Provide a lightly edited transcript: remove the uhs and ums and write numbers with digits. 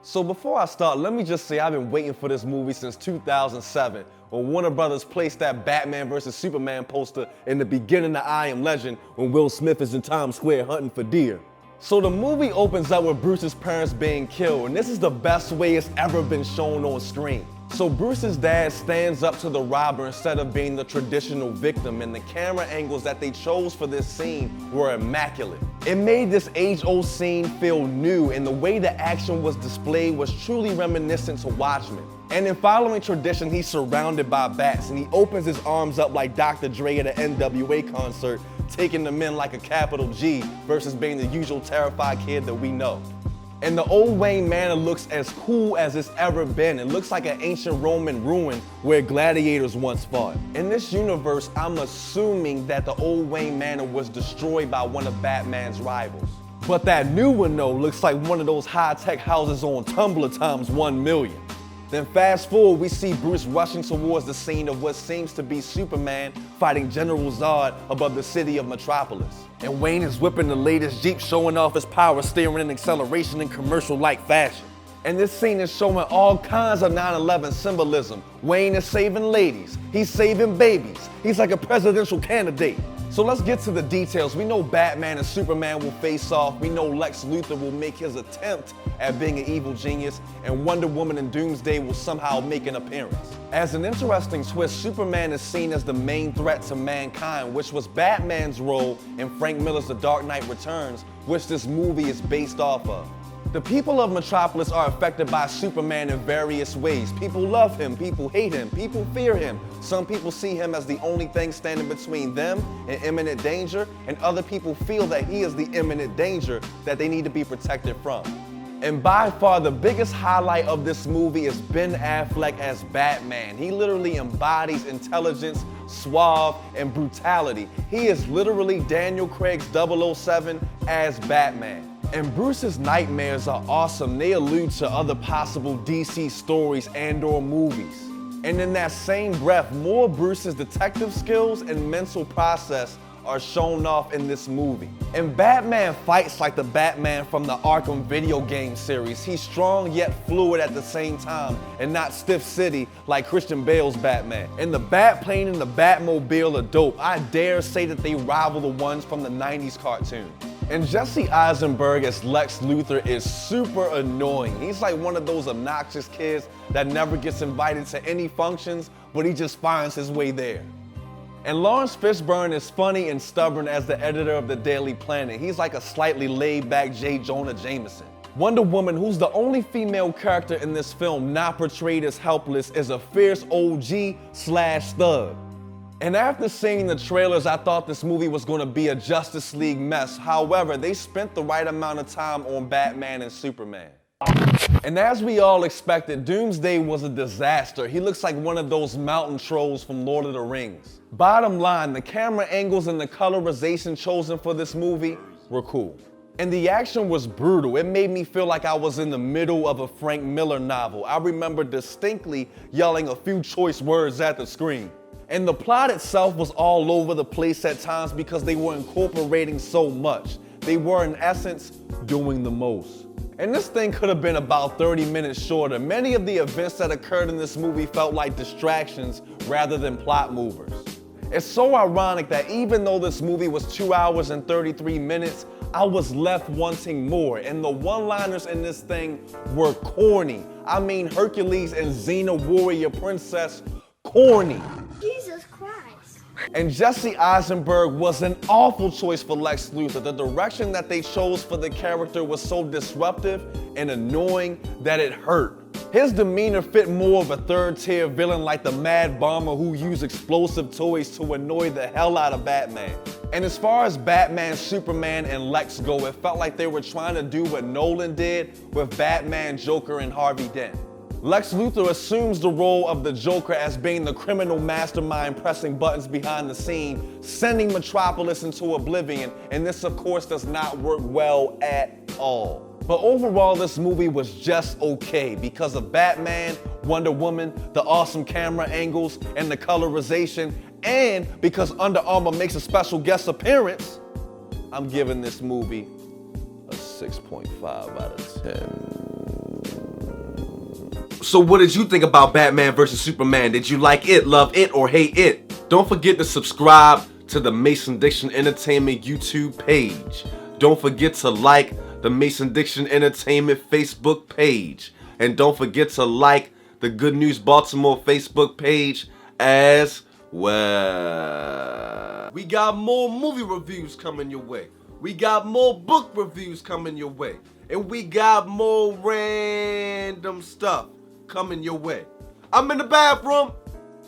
So before I start, let me just say I've been waiting for this movie since 2007, when Warner Brothers placed that Batman vs. Superman poster in the beginning of I Am Legend when Will Smith is in Times Square hunting for deer. So the movie opens up with Bruce's parents being killed, and this is the best way it's ever been shown on screen. So Bruce's dad stands up to the robber instead of being the traditional victim, and the camera angles that they chose for this scene were immaculate. It made this age-old scene feel new, and the way the action was displayed was truly reminiscent to Watchmen. And in following tradition, he's surrounded by bats, and he opens his arms up like Dr. Dre at an NWA concert, taking them in like a capital G versus being the usual terrified kid that we know. And the old Wayne Manor looks as cool as it's ever been. It looks like an ancient Roman ruin where gladiators once fought. In this universe, I'm assuming that the old Wayne Manor was destroyed by one of Batman's rivals. But that new one though looks like one of those high-tech houses on Tumblr times 1 million. Then fast forward, we see Bruce rushing towards the scene of what seems to be Superman fighting General Zod above the city of Metropolis. And Wayne is whipping the latest Jeep, showing off his power steering and acceleration in commercial-like fashion. And this scene is showing all kinds of 9/11 symbolism. Wayne is saving ladies, he's saving babies, he's like a presidential candidate. So let's get to the details. We know Batman and Superman will face off. We know Lex Luthor will make his attempt at being an evil genius, and Wonder Woman and Doomsday will somehow make an appearance. As an interesting twist, Superman is seen as the main threat to mankind, which was Batman's role in Frank Miller's The Dark Knight Returns, which this movie is based off of. The people of Metropolis are affected by Superman in various ways. People love him, people hate him, people fear him. Some people see him as the only thing standing between them and imminent danger, and other people feel that he is the imminent danger that they need to be protected from. And by far the biggest highlight of this movie is Ben Affleck as Batman. He literally embodies intelligence, suave, and brutality. He is literally Daniel Craig's 007 as Batman. And Bruce's nightmares are awesome. They allude to other possible DC stories and/or movies. And in that same breath, more Bruce's detective skills and mental process are shown off in this movie. And Batman fights like the Batman from the Arkham video game series. He's strong yet fluid at the same time, and not stiff city like Christian Bale's Batman. And the Batplane and the Batmobile are dope. I dare say that they rival the ones from the 90s cartoon. And Jesse Eisenberg as Lex Luthor is super annoying. He's like one of those obnoxious kids that never gets invited to any functions, but he just finds his way there. And Lawrence Fishburne is funny and stubborn as the editor of the Daily Planet. He's like a slightly laid-back J. Jonah Jameson. Wonder Woman, who's the only female character in this film not portrayed as helpless, is a fierce OG/thug. And after seeing the trailers, I thought this movie was going to be a Justice League mess. However, they spent the right amount of time on Batman and Superman. And as we all expected, Doomsday was a disaster. He looks like one of those mountain trolls from Lord of the Rings. Bottom line, the camera angles and the colorization chosen for this movie were cool. And the action was brutal. It made me feel like I was in the middle of a Frank Miller novel. I remember distinctly yelling a few choice words at the screen. And the plot itself was all over the place at times because they were incorporating so much. They were, in essence, doing the most. And this thing could have been about 30 minutes shorter. Many of the events that occurred in this movie felt like distractions rather than plot movers. It's so ironic that even though this movie was 2 hours and 33 minutes, I was left wanting more. And the one-liners in this thing were corny. I mean, Hercules and Xena Warrior Princess, corny. Jesus Christ. And Jesse Eisenberg was an awful choice for Lex Luthor. The direction that they chose for the character was so disruptive and annoying that it hurt. His demeanor fit more of a third-tier villain like the Mad Bomber who used explosive toys to annoy the hell out of Batman. And as far as Batman, Superman, and Lex go, it felt like they were trying to do what Nolan did with Batman, Joker, and Harvey Dent. Lex Luthor assumes the role of the Joker as being the criminal mastermind pressing buttons behind the scene, sending Metropolis into oblivion, and this of course does not work well at all. But overall, this movie was just okay because of Batman, Wonder Woman, the awesome camera angles, and the colorization, and because Under Armour makes a special guest appearance. I'm giving this movie a 6.5 out of 10. So what did you think about Batman vs. Superman? Did you like it, love it, or hate it? Don't forget to subscribe to the Mason Dixon Entertainment YouTube page. Don't forget to like the Mason Dixon Entertainment Facebook page. And don't forget to like the Good News Baltimore Facebook page as well. We got more movie reviews coming your way. We got more book reviews coming your way. And we got more random stuff coming your way. I'm in the bathroom.